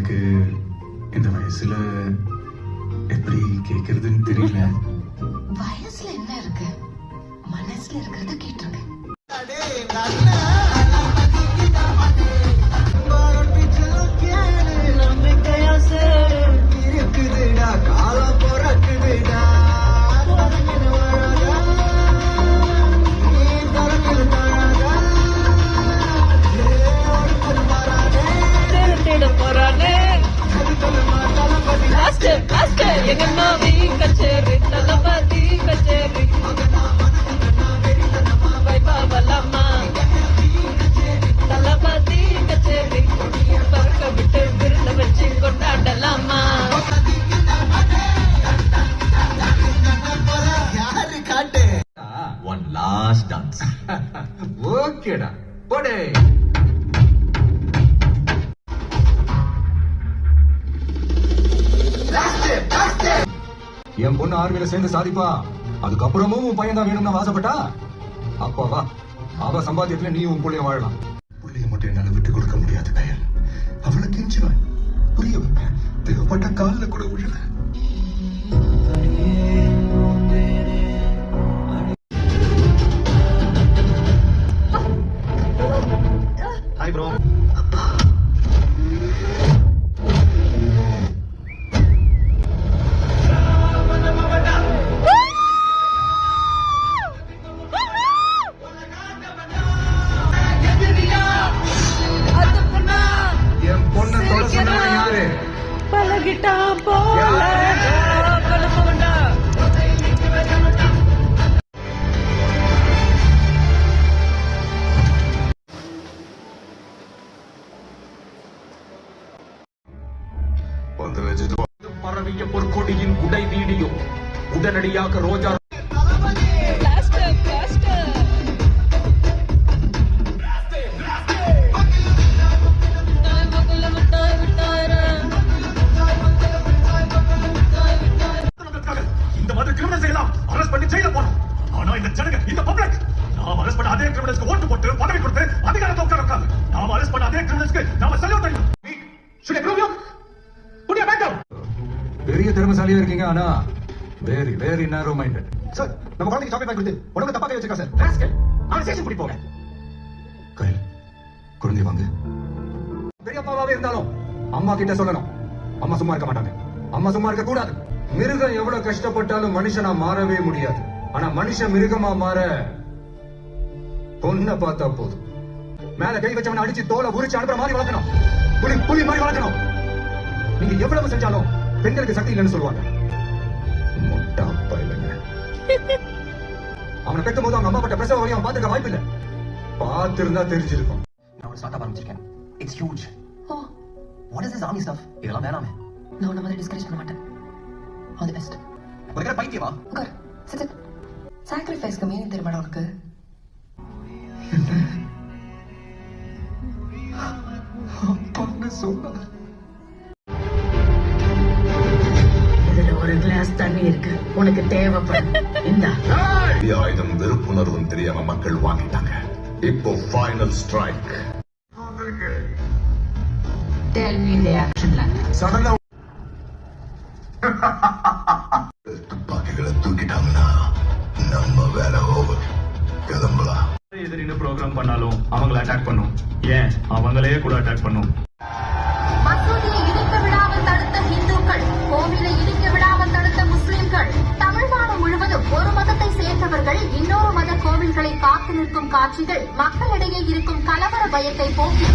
எனக்கு இந்த வயசுல எப்படி கேக்குறதுன்னு தெரியல. வயசுல என்ன இருக்கு, மனசுல இருக்கிறத கேட்டுருங்க. One last dance. ஓகேடா போடே. என் பொண்ணு ஆர்மியில சேர்ந்து சாதிப்பா, அதுக்கப்புறமும் உன் பையன் தான் வேணும்னு ஆசைப்பட்டா அப்பாவா அவ சம்பாத்தியத்துல நீ உன் பிள்ளைய வாழலாம். பிள்ளைய மட்டும் என்னால விட்டு கொடுக்க முடியாது கயல். அவளை கெஞ்சுவேன், புரிய வைப்பேன், தேவைப்பட்ட காலில் கூட விழுவேன். Hi bro. என் பொண்ணை தொட சொன்னவன் யாரு? பழகிட்டான் போல கலப்பவண்டா. பரவிய பொற்கொடியின் உடை வீடியோ உடனடியாக ரோஜா இந்த மாதிரி கிரிமினல்ஸ் எல்லாம் அரெஸ்ட் பண்ணி ஜெயில போறோம். ஆனா இந்த ஜனங்க, இந்த பப்ளிக் நாம அரெஸ்ட் பண்ண அதே கிரிமினல்ஸ்க்கு ஓட்டு போட்டு பதவி கொடுத்து அதிகாரத்தை உட்கார வைக்காங்க. நாம அரெஸ்ட் பண்ண அதே கிரிமினல்ஸ்க்கு நாம சல்யூட் அடிக்கணும். Should I prove you? Put your back down. பெரிய திறமைசாலியா இருக்கீங்க, ஆனா வெரி வெரி நேரோ மைண்டட். சார், நம்ம குழந்தைக்கு சாக்லேட் வாங்கி கொடுத்து உடம்பு தப்பா கை வச்சிருக்கா சார். ராஸ்கல், அவனை ஸ்டேஷன் கூட்டி போங்க. கயல், குழந்தை வாங்க. பெரியப்பாவே இருந்தாலும் அம்மா கிட்ட சொல்லணும். அம்மா சும்மா இருக்க மாட்டாங்க. அம்மா சும்மா இருக்க கூடாது. மிருகம் எவ்வளவு கஷ்டப்பட்டாலும் மனுஷனா மாறவே முடியாது. ஆனா மனுஷன் மிருகமா மாற பொண்ணை பார்த்தா போதும். மேல கை வச்சவனை அடிச்சு தோலை உரிச்சு அனுப்புற மாதிரி வளர்க்கணும். புலி மாதிரி வளர்க்கணும். நீங்க எவ்வளவு செஞ்சாலும் பெண்களுக்கு சக்தி இல்லைன்னு சொல்லுவாங்க. முட்டா பையங்க. அவனை பெற்கும் போது அவங்க அம்மா பட்ட பிரசவ வரையும் பார்த்துக்க வாய்ப்பு இல்லை. பார்த்திருந்தா தெரிஞ்சிருக்கும். நான் ஒரு ஸ்டார்ட் ஆரம்பிச்சிருக்கேன். It's huge. Oh, what is this army stuff? இதெல்லாம் வேணாமே. நான் உன்ன மாதிரி டிஸ்கரேஜ் பண்ண மாட்டேன். All the best. உனக்கு பைத்தியமா? உட்கார், சிட் சிட். சாக்ரிஃபைஸ்க்கு மீனிங் தெரியுமாடா உனக்கு? பொண்ணு சொன்னா இதுல ஒரு கிளாஸ் தண்ணி இருக்கு, உனக்கு தேவைப்படும். இந்த ஆயுதம் வெறுப்புணர்வும் தெரியாம மக்கள் வாங்கிட்டாங்க. இப்போ final strike. Tell me the action plan. சடனா துப்பாக்கிகளை தூக்கிட்டாங்கன்னா நம்ம வேலை ஓவர். கிளம்பலாம். எதிரின்னு ப்ரோக்ராம் பண்ணாலும் அவங்கள அட்டாக் பண்ணும். ஏன் அவங்களே கூட அட்டாக் பண்ணும். மசூதியை இடிக்க விடாமல் தடுத்த இந்துக்கள், கோவிலை இடிக்க விடாமல் தடுத்த முஸ்லிம்கள், தமிழ்நாடு முழுவதும் ஒரு மதத்தை சேர்ந்தவர்கள் இன்னொரு மத கோவில்களை காத்து நிற்கும் காட்சிகள் மக்களிடையே இருக்கும் கலவர பயத்தை போக்கி